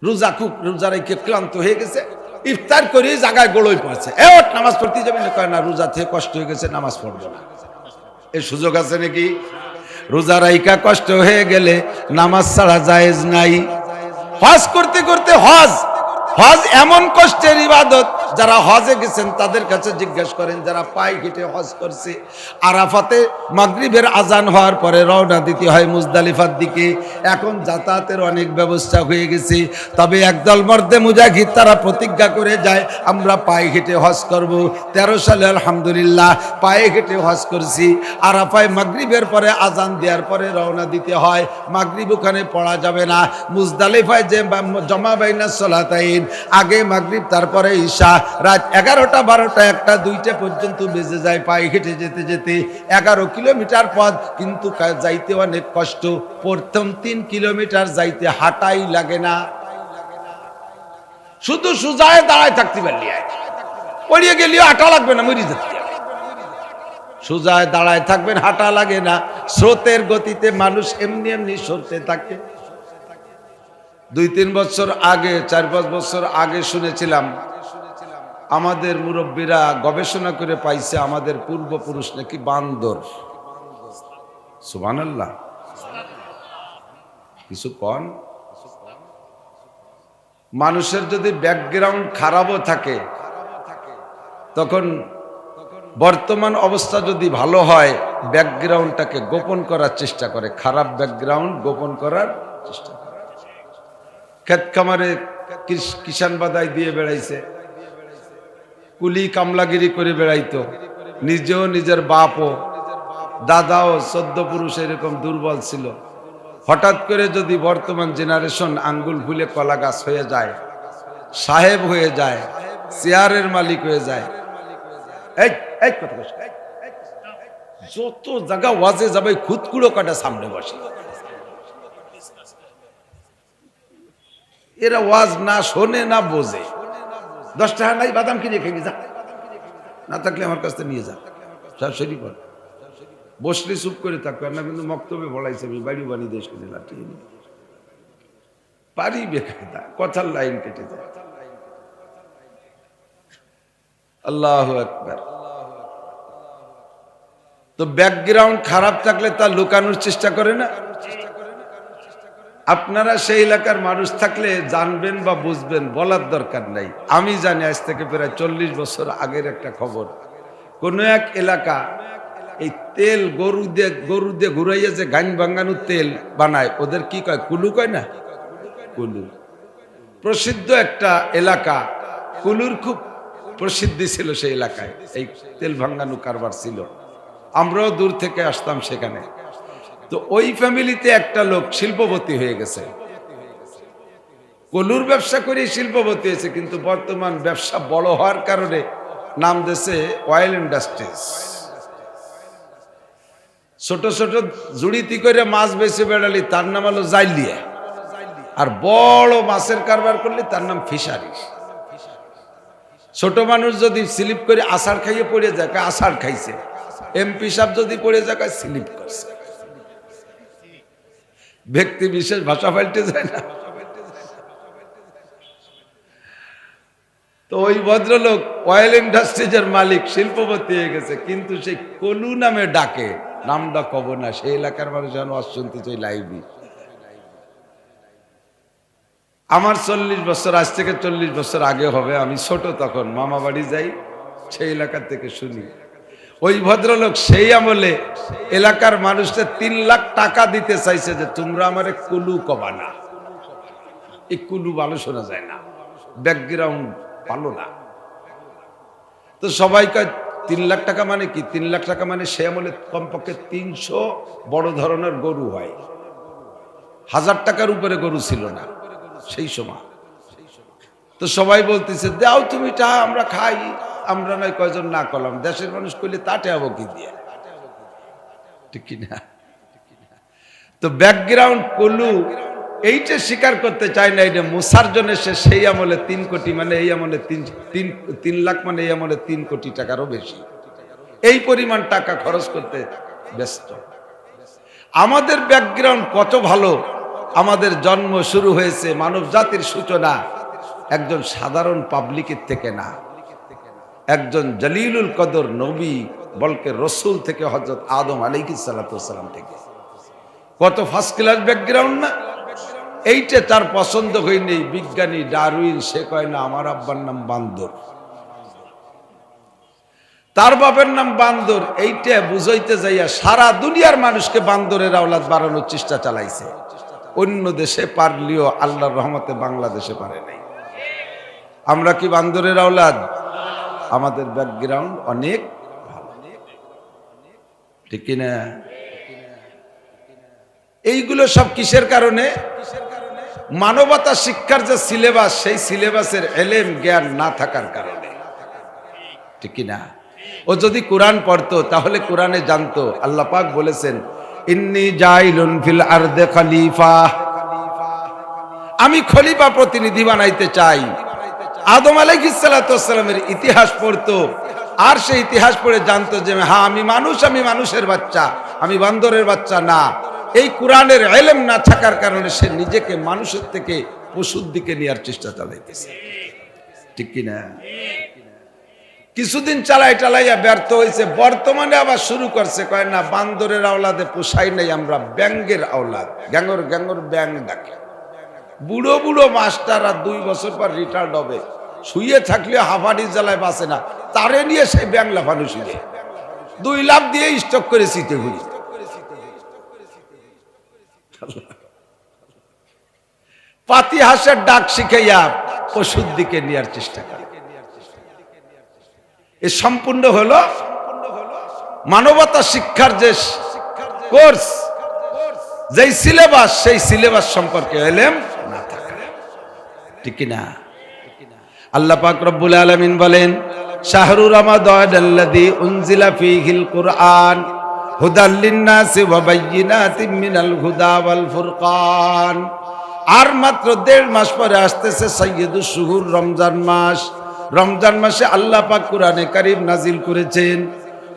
রোজা রেখে ক্লান্ত হয়ে গেছে, ইফতার করে জায়গায় গোড়ই পড়ছে, নামাজ পড়তে যাবে না, কয় না রোজা থেকে কষ্ট হয়ে গেছে, নামাজ পড়বো না। এই সুযোগ আছে নাকি? রোজা রাইকা কষ্ট হয়ে গেলে নামাজ ছাড়া জায়েজ নাই। হজ করতে করতে হজ এমন কষ্টের ইবাদত, যারা হজে গেছেন তাদের কাছে জিজ্ঞেস করেন, যারা পায়ে হেঁটে হজ করছে। আরাফাতে মাগরিবের আজান হওয়ার পরে রওনা দিতে হয় মুজদালিফার দিকে। এখন যাতায়াতের অনেক ব্যবস্থা হয়ে গেছে, তবে একদল মর্দে মুজাহিদ তারা প্রতিজ্ঞা করে যায়, আমরা পায়ে হেঁটে হজ করব। 13 সালে আলহামদুলিল্লাহ পায়ে হেঁটে হজ করছি। আরাফায় মাগরিবের পরে আজান দেওয়ার পরে রওনা দিতে হয়, মাগরিব ওখানে পড়া যাবে না। মুজদালিফায় যে জমা বাইনা সালাতাইন, আগে মাগরিব তারপরে ঈশা, রাত 11টা 12টা 1টা 2টা পর্যন্ত বেজে যায় পায়ে হেঁটে যেতে যেতে। 11 কিলোমিটার পথ, কিন্তু যাইতে অনেক কষ্ট। প্রথম 3 কিলোমিটার যাইতে হাঁটাই লাগে না, শুধু সোজায় দাঁড়ায় থাকতে পারলি, পড়িয়ে গেলেও হাঁটা লাগবে না, মরি যেতে। সোজায় দাঁড়ায় থাকবেন, হাঁটা লাগে না। স্রোতের গতিতে মানুষ এমনি এমনি সরতে থাকে। 2-3 বছর আগে, 4-5 বছর আগে শুনেছিলাম আমাদের মুরব্বীরা গবেষণা করে পাইছে আমাদের পূর্বপুরুষ নাকি বান্দর। সুবহানাল্লাহ, কিছু কন। মানুষের যদি ব্যাকগ্রাউন্ড খারাপও থাকে, তখন বর্তমান অবস্থা যদি ভালো হয়, ব্যাকগ্রাউন্ডটাকে গোপন করার চেষ্টা করে, খারাপ ব্যাকগ্রাউন্ড গোপন করার চেষ্টা করে। ক্ষেত খামারে কিষান বাদাই দিয়ে বেড়াইছে, কুলি কামলাগিরি করে বেড়াইতো, নিজেও নিজের বাপও দাদাও 14 পুরুষ এরকম দুর্বল ছিল। হঠাৎ করে যদি বর্তমান জেনারেশন আঙ্গুল ফুলে কলা গাছ হয়ে যায়, সাহেব হয়ে যায়, চেয়ারের মালিক হয়ে যায়, যত জায়গা ওয়াজে যাবে খুদকুড়ো কাটা সামনে বসে। এরা ওয়াজ না শোনে না বোঝে। 10 টাকা নাই, বাদাম কিনে খেয়ে যা, না থাকলে আমার কাছ থেকে নিয়ে যা, সব শরীর পর বসলে চুপ করে থাকবে না। কিন্তু মক্তবে বলাইছে, আমি বাড়ি বানিয়ে দেশ কিনে লাঠিয়ে নি পারি বেকায়দা, কথার লাইন কেটে যায়। আল্লাহু আকবার। তো ব্যাকগ্রাউন্ড খারাপ থাকলে তা লুকানোর চেষ্টা করে না। আপনারা সেই এলাকার মানুষ থাকলে জানবেন বা বুঝবেন, বলার দরকার নাই। আমি জানি আজ থেকে প্রায় 40 বছর আগের একটা খবর। কোন এক এলাকা এই তেল গরু দিয়ে ঘুরাইয়া যে গান ভাঙ্গানোর তেল বানায়, ওদের কি কয়, কুলু কয় না? কুলু প্রসিদ্ধ একটা এলাকা, কুলুর খুব প্রসিদ্ধি ছিল সেই এলাকায়, এই তেল ভাঙ্গানো কারবার ছিল। আমরাও দূর থেকে আসতাম সেখানে। তো ওই ফ্যামিলিতে একটা লোক শিল্পপতি হয়ে গেছে, কলুর ব্যবসা করে শিল্পপতি হয়েছে, কিন্তু বর্তমান ব্যবসা বড় হওয়ার কারণে নাম দিয়েছে অয়েল ইন্ডাস্ট্রিজ। ছোট ছোট জুড়িতি করে মাছ বেছে বেড়ালি তার নাম হলো জাইলিয়া, আর বড় মাছের কারবার করলে তার নাম ফিশারিজ। ছোট মানুষ যদি স্লিপ করে আষাঢ় খাইয়ে পড়ে যায়, আষাঢ় খাইছে। এমপি সাহেব যদি পড়ে যায়, স্লিপ করছে। ব্যক্তি বিশেষ ভাষা পাল্টে যায় না। তো ওই ভদ্রলোক অয়েল ইন্ডাস্ট্রিজের মালিক, শিল্পপতি হয়ে গেছে, কিন্তু সেই কলু নামে ডাকে, নামটা কব না। সেই এলাকার মানুষ যেন শুনতে চাই লাইভি। আমার 40 বছর, আজ থেকে 40 বছর আগে হবে, আমি ছোট তখন, মামা বাড়ি যাই, সেই এলাকা থেকে শুনি ওই ভদ্রলোক সেই আমলে এলাকার মানুষদের 3 লাখ টাকা দিতে চাইছে যে তোমরা আমারে কুলু কবা না। এই কুলু ভালো শোনা যায় না, ব্যাকগ্রাউন্ড ভালো না। তো সবাই কয় 3 লাখ টাকা মানে কি? 3 লাখ টাকা মানে সে আমলে কমপক্ষে 300 বড় ধরনের গরু হয়, 1000 টাকার উপরে গরু ছিল না সেই সময়। তো সবাই বলতেছে দাও তুমি টা, আমরা খাই। আমরা নয় কয়জন না করলাম, দেশের মানুষ করলে তাতে হবো কি দিয়ে, ঠিক কিনা? তো ব্যাকগ্রাউন্ড কলু এইটা স্বীকার করতে চায় না। এটা মুসার জন্য সে সেই আমলে 3 কোটি, মানে এই আমলে 3 লাখ, মানে এই আমলে 3 কোটি টাকারও বেশি, এই পরিমাণ টাকা খরচ করতে ব্যস্ত। আমাদের ব্যাকগ্রাউন্ড কত ভালো, আমাদের জন্ম শুরু হয়েছে, মানব জাতির সূচনা একজন সাধারণ পাবলিকের থেকে না, একজন জলিলুল কদর নবী বলকে রসুল থেকে, হযরত আদম আলাইহিস সালাতু ওয়াস সালাম থেকে। কত ফার্স্ট ক্লাস ব্যাকগ্রাউন্ড না? এইটা তার পছন্দ হয়নি। বিজ্ঞানী ডারউইন সে কয় না আমার আব্বার নাম বান্দর, তার বাপের নাম বান্দর। এইটা বুঝাইতে যাইয়া সারা দুনিয়ার মানুষকে বান্দরের আওলাদ বানানোর চেষ্টা চালাইছে। অন্য দেশে পারলিও আল্লাহর রহমতে বাংলাদেশে পারে নাই। আমরা কি বান্দরের আওলাদ? আমাদের ব্যাকগ্রাউন্ড অনেক ভালো, ঠিক কিনা? এইগুলো সব কিসের কারণে? মানবতা শিক্ষার যে সিলেবাস, সেই সিলেবাসের এলেম জ্ঞান না থাকার কারণে, ঠিক কিনা? ও যদি কোরআন পড়তো তাহলে কোরআনে জানতো আল্লাহ পাক বলেছেন ইন্নী জাইলুন ফিল আরদে খলিফা, আমি খলিফা প্রতিনিধি বানাইতে চাই। আদম আলাইহিস সালাতু ওয়াস সালামের ইতিহাস পড়তো, আর সেই ইতিহাস পড়ে জানতো যে হ্যাঁ আমি মানুষ, আমি মানুষের বাচ্চা, আমি বান্দরের বাচ্চা না। এই কোরআনের ইলম না থাকার কারণে সে নিজেকে মানুষের থেকে পশুর দিকে নেওয়ার চেষ্টা চালাইতেছে, ঠিক কিনা? কিছুদিন চালাই টালাইয়া ব্যর্থ হয়েছে, বর্তমানে আবার শুরু করছে, কয় না বান্দরের আওলাদে পোষাই নাই, আমরা ব্যাঙ্গের আওলাদ। গ্যাঙ্গর গ্যাঙ্গর ব্যাং ডাকে। বুড়ো বুড়ো মাস্টার আর 2 বছর পর রিটায়ার্ড হবে, শুয়ে থাকলে হাফাড়ি জ্বালায় বাঁচে না, তারে নিয়ে সেই ব্যাং লাফানো শিখে 2 লাখ দিয়ে স্টক করে শীতে ঘুরি। পাতি হাঁসের ডাক শিখাইয়া পশুর দিকে নেওয়ার চেষ্টা করে। এ সম্পূর্ণ হলো মানবতা শিক্ষার যে কোর্স, যেই সিলেবাস, সেই সিলেবাস সম্পর্কে এলেম না থাকা, ঠিক কিনা? আল্লাহ পাক রব্বুল আলামিন বলেন শাহরু রমাদানাল্লাযী উনজিলা ফীহিল কুরআন হুদাল লিন-নাসি ওয়া বায়্যিনাতিম মিনাল হুদা ওয়াল ফুরকান। আর মাত্র 1.5 মাস পরে আসতেছে সাইয়্যিদুশ শুহুর রমজান মাস। রমজান মাসে আল্লাহ পাক কোরআনে কারীম নাজিল করেছেন।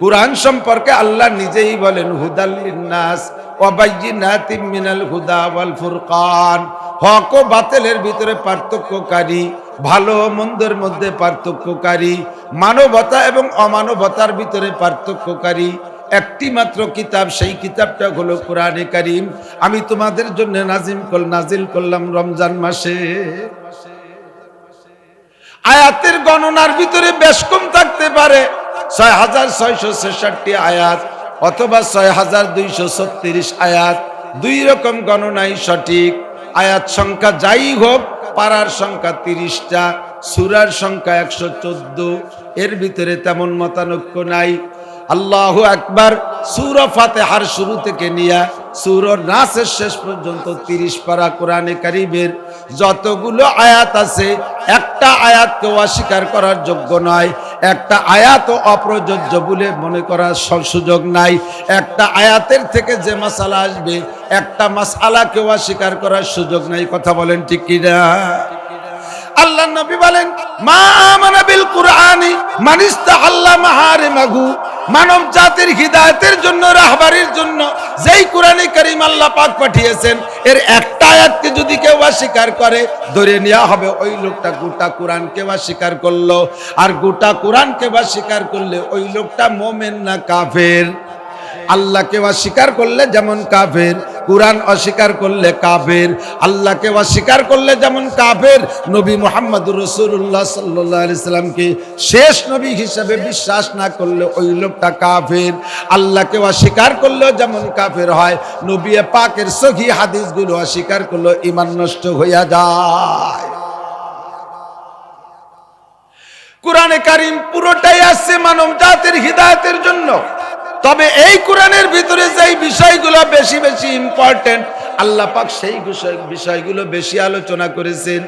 কোরআন সম্পর্কে আল্লাহ নিজেই বলেন হুদাল লিন-নাস ওয়া বায়্যিনাতিম মিনাল হুদা ওয়াল ফুরকান, হক ও বাতিলের ভিতরে পার্থক্যকারী, ভালো ও মন্দের মধ্যে পার্থক্যকারী, মানবতা এবং অমানবতার ভিতরে পার্থক্যকারী একটি মাত্র কিতাব, সেই কিতাবটা হলো কোরআনে কারীম। আমি তোমাদের জন্য নাজিল করলাম রমজান মাসে। আয়াতের গণনার ভিতরে বেশ কম থাকতে পারে, 6666 আয়াত অথবা 6236 আয়াত, 2 রকম গণনাই সঠিক। আয়াত সংখ্যা যাই হোক, পারার সংখ্যা 30টা, সূরার সংখ্যা 114, এর ভিতরে তেমন মতানৈক্য নাই। আল্লাহু আকবার। সূরা ফাতিহার শুরু থেকে নিয়ে সূরা নাসের শেষ পর্যন্ত 30 পারা কোরআনে কারীমের যতগুলো আয়াত আছে, একটা আয়াতকেও অস্বীকার করার যোগ্য নয়, একটা আয়াতও অপ্রযোজ্য বলে মনে করার সুযোগ নাই। একটা আয়াতের থেকে যে মাসালা আসবে, একটা মাসআলাকেও অস্বীকার করার সুযোগ নাই। কথা বলেন ঠিক কি না? আল্লাহ নবী বলেন মা আমানা বিল কুরআনি মান ইস্তাহাল্লা মাহারিমাহু, মানব জাতির হিদায়াতের জন্য, রাহবারির জন্য যেই কোরআনে কারীম আল্লাহ পাক পাঠিয়েছেন, এর একটা আয়াতকে যদি কেউ অস্বীকার করে, ধরে নেওয়া হবে ওই লোকটা গোটা কোরআনকে অস্বীকার করলো। আর গোটা কোরআনকে অস্বীকার করলে ওই লোকটা মুমিন না কাফের। আল্লাহকে অস্বীকার করলে যেমন কাফের, কুরআন অস্বীকার করলে কাফের। আল্লাহকে অস্বীকার করলে যেমন কাফের, নবী মুহাম্মদুর রাসূলুল্লাহ সাল্লাল্লাহু আলাইহি সাল্লামকে শেষ নবী হিসেবে বিশ্বাস না করলে ওই লোকটা কাফের। আল্লাহকে অস্বীকার করলেও যেমন কাফের হয়, নবী পাকের সহিহ হাদিসগুলো অস্বীকার করলে ঈমান নষ্ট হয়ে যায়। কোরআনে কারীম পুরোটাই আছে মানব জাতির হিদায়াতের জন্য। তবে এই কোরআনের ভিতরে যেই বিষয়গুলো বেশি বেশি ইম্পর্টেন্ট, আল্লাহ পাক সেই বিষয়গুলো বেশি আলোচনা করেছেন।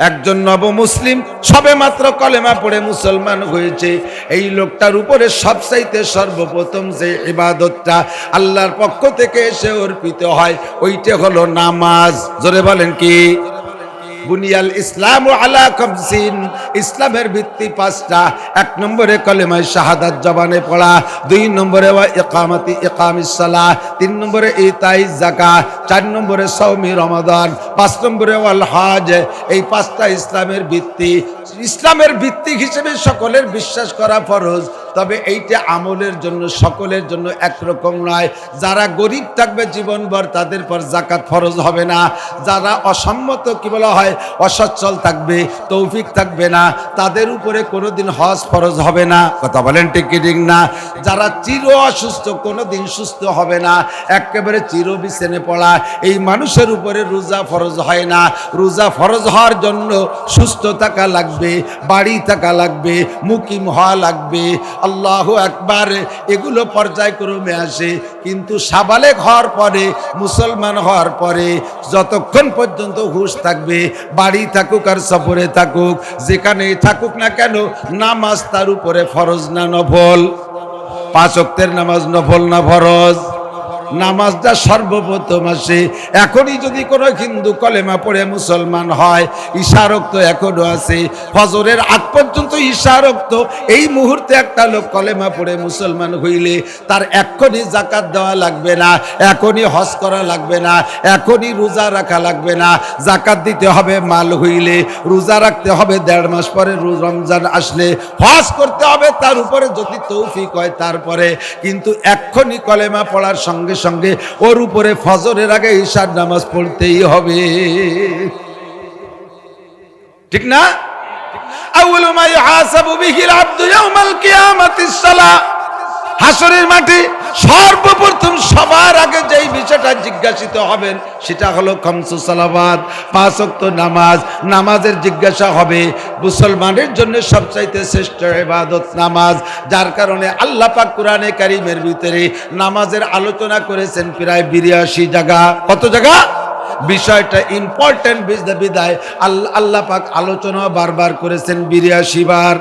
একজন নবমুসলিম সবে মাত্র কলেমা পড়ে মুসলমান হয়েছে, এই লোকটার উপরে সবচাইতে সর্বপ্রথম যে ইবাদতটা আল্লাহর পক্ষ থেকে এসে অর্পিত হয়, ওইটা হলো নামাজ। জোরে বলেন কি? বুনিয়াল ইসলামু আলা খামসিন, ইসলামের ভিত্তি পাঁচটা। এক নম্বরে কলেমায়ে শাহাদাত জবানে পড়া, দুই নম্বরে ওয়া ইকামিস সালাহ, তিন নম্বরে ইতাইজ যাকাত, চার নম্বরে সাওমি রমাদান, পাঁচ নম্বরে ওয়াল হজ। এই পাঁচটা ইসলামের ভিত্তি। ইসলামের ভিত্তি হিসেবে সকলের বিশ্বাস করা ফরজ, তবে এইটা আমলের জন্য সকলের জন্য একরকম নয়। যারা গরিব থাকবে জীবনভর তাদের পর জাকাত ফরজ হবে না। যারা অসম্মত কি বলা হয় অসচ্ছল থাকবে, তৌফিক থাকবে না, তাদের উপরে কোনোদিন হজ ফরজ হবে না। কথা বলেন ঠিক কি ঠিক না? যারা চির অসুস্থ কোনোদিন সুস্থ হবে না, একেবারে চির বিছানে পড়া, এই মানুষের উপরে রোজা ফরজ হয় না। রোজা ফরজ হওয়ার জন্য সুস্থ থাকা লাগবে, বাড়ি থাকা লাগবে, মুকিম হওয়া লাগবে। আল্লাহু আকবার। এগুলো পর্যায়ক্রমে আসে, কিন্তু সাবালেগ হওয়ার পরে, মুসলমান হওয়ার পরে যতক্ষণ পর্যন্ত হুঁশ থাকবে, বাড়ি থাকুক আর সফরে থাকুক, যেখানেই থাকুক না কেন, নামাজ তার উপরে ফরজ না নফল? পাঁচ ওয়াক্তের নামাজ নফল না ফরজ? নামাজটা সর্বপ্রথম আসে। এখনই যদি কোনো হিন্দু কলেমা পড়ে মুসলমান হয়, ঈশা রক্ত এখনো আছে, ফজরের আগ পর্যন্ত ঈশা রক্ত। এই মুহূর্তে একটা লোক কলেমা পড়ে মুসলমান হইলে তার এখনই জাকাত দেওয়া লাগবে না, এখনই হজ করা লাগবে না, এখনই রোজা রাখা লাগবে না। জাকাত দিতে হবে মাল হইলে, রোজা রাখতে হবে 1.5 মাস পরে, রমজান আসলে হজ করতে হবে তার উপরে যদি তৌফিক হয় তারপরে। কিন্তু এখনই কলেমা পড়ার সঙ্গে সঙ্গে ওর উপরে ফজরের আগে ঈশার নামাজ পড়তেই হবে, ঠিক না? আউয়ালু মা ইউহাসাবু বিহিল আবদু ইয়াউমাল কিয়ামাতিস সালাহ। হাসরের মাঠে সর্বপ্রথম সবার আগে যেই বিষয়টা জিজ্ঞাসিত হবেন সেটা হলো খামসু সালাওয়াত, 5 ওয়াক্ত নামাজ। নামাজের জিজ্ঞাসা হবে। মুসলমানের জন্য সবচাইতে শ্রেষ্ঠ ইবাদত নামাজ, যার কারণে আল্লাহ পাক কোরআনে কারীমের ভিতরে নামাজের আলোচনা করেছেন প্রায় 82 জায়গা। কত জায়গা? বিষয়টা ইম্পর্টেন্ট বিদায় আল্লাহ পাক আলোচনা বারবার করেছেন 82 বার।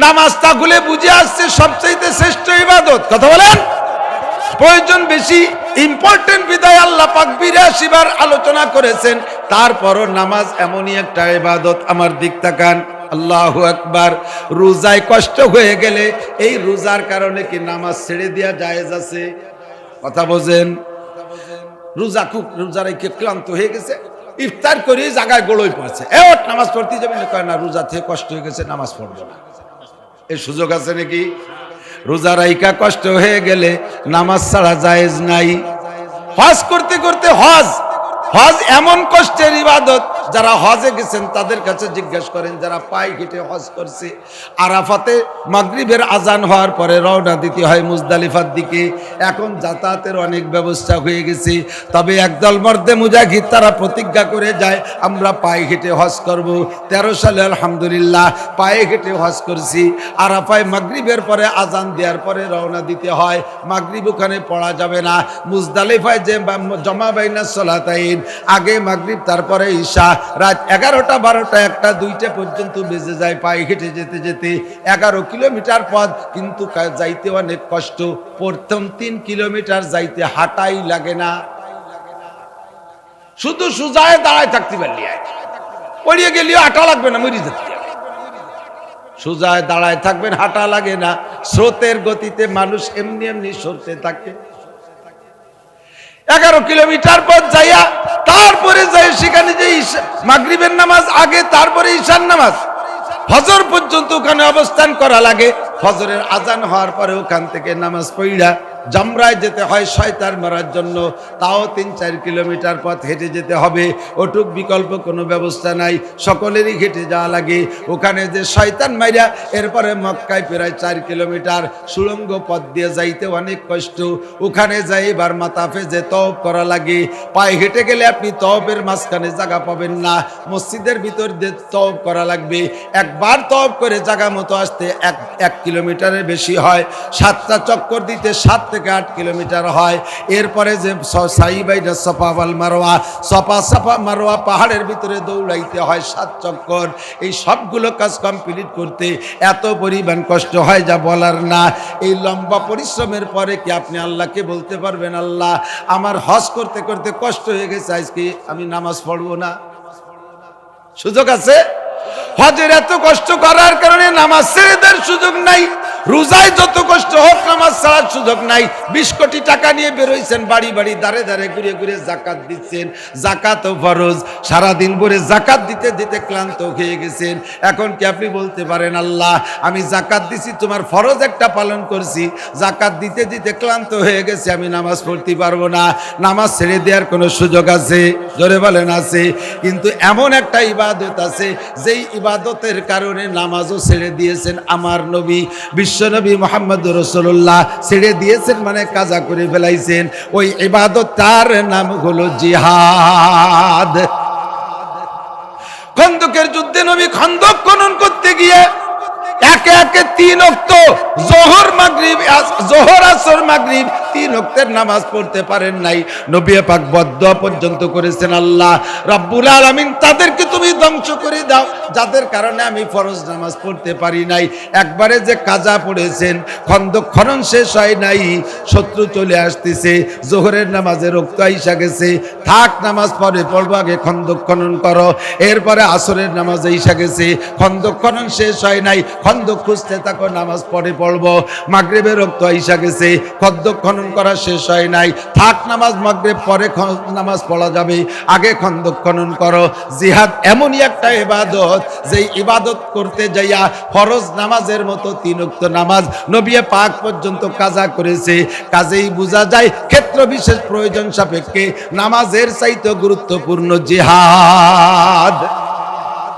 নামাজটা খুলে বুঝে আসছে সবচেয়ে শ্রেষ্ঠ ইবাদত। কথা বলেন, প্রয়োজন বেশি, ইম্পর্টেন্ট বিদায় আল্লাহ পাক 82 বার আলোচনা করেছেন। তারপরও নামাজ এমনই একটা ইবাদত। আমার দিক তাকান, আল্লাহু আকবার। রোজায় কষ্ট হয়ে গেলে এই রোজার কারণে কি নামাজ ছেড়ে দেওয়া জায়েজ আছে? কথা বোঝেন? রোজা রেখে ক্লান্ত হয়ে গেছে, ইফতার করে জায়গায় গোলই পড়ছে, নামাজ পড়তে যাবেন না, রোজা থেকে কষ্ট হয়ে গেছে নামাজ পড়বো না। এই সুযোগ আছে নাকি? রোজা রাইকা কষ্ট হয়ে গেলে নামাজ ছাড়া জায়েজ নাই। হজ করতে করতে, হজ এমন কষ্টের ইবাদত, যারা হজে গেছেন তাদের কাছে জিজ্ঞাসা করেন, যারা পায়ে হেঁটে হজ করছে। আরাফাতে মাগরিবের আজান হওয়ার পরে রওনা দিতে হয় মুজদালিফার দিকে। এখন যাতায়াতের অনেক ব্যবস্থা হয়ে গেছে, তবে একদল মর্দে মুজাহিদ তারা প্রতিজ্ঞা করে যায় আমরা পায়ে হেঁটে হজ করব। 13 সালে আলহামদুলিল্লাহ পায়ে হেঁটে হজ করছি। আরাফায় মাগরিবের পরে আজান দেওয়ার পরে রওনা দিতে হয়, মাগরিব ওখানে পড়া যাবে না। মুজদালিফায় যে জমা বাইনা সলাতাইন, আগে মাগরিব তারপরে ঈশা, রাত 11টা 12টা 1টা 2টা পর্যন্ত বেজে যায় পায়ে হেঁটে যেতে যেতে। 11 কিলোমিটার পথ, কিন্তু যাইতে অনেক কষ্ট। প্রথম 3 কিলোমিটার যাইতে হাঁটাই লাগে না, শুধু সুজায় দাঁড়ায় থাকতে পারলি, পড়িয়ে গেলেও হাঁটা লাগবে না, মরি যেতে। সুজায় দাঁড়ায় থাকবেন, হাঁটা লাগে না। স্রোতের গতিতে মানুষ এমনি এমনি সরতে থাকে। 11 কিলোমিটার পথ যাইয়া তারপরে যাই সেখানে যে মাগরিবের নামাজ আগে, তারপরে ঈশার নামাজ, ফজর পর্যন্ত ওখানে অবস্থান করা লাগে। ফজরের আজান হওয়ার পরে ওখান থেকে নামাজ পড়া জামরায় যেতে হয় শয়তান মারার জন্য, তাও 3-4 কিলোমিটার পথ হেঁটে যেতে হবে। ওটুক বিকল্প কোনো ব্যবস্থা নাই, সকলেরই হেঁটে যাওয়া লাগে। ওখানে যে শয়তান মাইরা এরপরে মক্কায় প্রায় 4 কিলোমিটার সুড়ঙ্গ পথ দিয়ে যাইতে অনেক কষ্ট। ওখানে যাই এবার মাতাফে যে তওব করা লাগে। পায়ে হেঁটে গেলে আপনি তওবের মাঝখানে জায়গা পাবেন না, মসজিদের ভিতর দিয়ে তওব করা লাগবে। একবার তওব করে জায়গা মতো আসতে 1 কিলোমিটারের বেশি হয়। 7টা চক্কর দিতে 7 থেকে থেকে 8 কিলোমিটার হয়। এরপরে যে সাই বাইনা সাফা ওয়াল মারওয়া, সাফা মারওয়া পাহাড়ের ভিতরে দৌড়াইতে হয় 7 চক্কর। এই সবগুলো কাজ কমপ্লিট করতে এত পরিমাণ কষ্ট হয় যা বলার না। এই লম্বা পরিশ্রমের পরে কি আপনি আল্লাহকে বলতে পারবেন, আল্লাহ আমার হজ করতে করতে কষ্ট হয়ে গেছে, আজকে আমি নামাজ পড়বো না? সুযোগ আছে? হজের এত কষ্ট করার কারণে নামাজ ছেড়ে দেওয়ার সুযোগ নাই। রোজায় যত কষ্ট হোক নামাজ ছাড়ার সুযোগ নাই। 20 কোটি টাকা নিয়ে বেরোইছেন, বাড়ি বাড়ি দাঁড়ে দাঁড়ে ঘুরে ঘুরে জাকাত দিচ্ছেন। জাকাত ও ফরজ, সারাদিন ভরে জাকাত দিতে দিতে ক্লান্ত হয়ে গেছেন। এখন কি আপনি বলতে পারেন, আল্লাহ আমি জাকাত দিছি, তোমার ফরজ একটা পালন করছি, জাকাত দিতে দিতে ক্লান্ত হয়ে গেছে, আমি নামাজ পড়তে পারবো না? নামাজ ছেড়ে দেওয়ার কোনো সুযোগ আছে? জোরে বলেন আছে। কিন্তু এমন একটা ইবাদত আছে যেই ইবাদতের কারণে নামাজও ছেড়ে দিয়েছেন আমার নবী বিশ্বনবী মুহাম্মদ রাসূলুল্লাহ। ছেড়ে দিয়েছেন মানে কাজা করে ফেলাইছেন। ওই ইবাদত তার নাম হলো জিহাদ। খন্দকের যুদ্ধে নবী খন্দক খনন করতে গিয়ে একে একে 3 ওয়াক্ত যোহর মাগরিব, যোহর আসর মাগরিব 3 ওয়াক্তের নামাজ পড়তে পারেন নাই। নবী পাক বদদুয়া পর্যন্ত করেছেন, আল্লাহ রাব্বুল আলামিন তাদেরকে তুমি ধ্বংস করে দাও যাদের কারণে আমি ফরজ নামাজ পড়তে পারি নাই। একবারে যে কাজা পড়েছেন, খন্দক খনন শেষ হয় নাই, শত্রু চলে আসতেছে, যোহরের নামাজের রক্ত আইসা গেছে, থাক নামাজ পরে পড়বো, আগে খন্দক খনন করো। এরপরে আসরের নামাজ আইসা গেছে, খন্দক খনন শেষ হয় নাই, খন্দক খুঁজতে থাকো, নামাজ পরে পড়বো। মাগরিবের রক্ত আইসা গেছে, খন্দক খনন করা শেষ হয় নাই, থাক নামাজ মাগরিব পরে নামাজ পড়া যাবে, আগে খন্দক খনন করো। জিহাদ এমনই একটা ইবাদত, যেই ইবাদত করতে যাইয়া ফরজ নামাজের মতো 3 ওয়াক্ত নামাজ নবী পাক পর্যন্ত কাজা করেছে। কাজেই বোঝা যায় ক্ষেত্র বিশেষ প্রয়োজন সাপেক্ষে নামাজের চাইতে গুরুত্বপূর্ণ জিহাদ।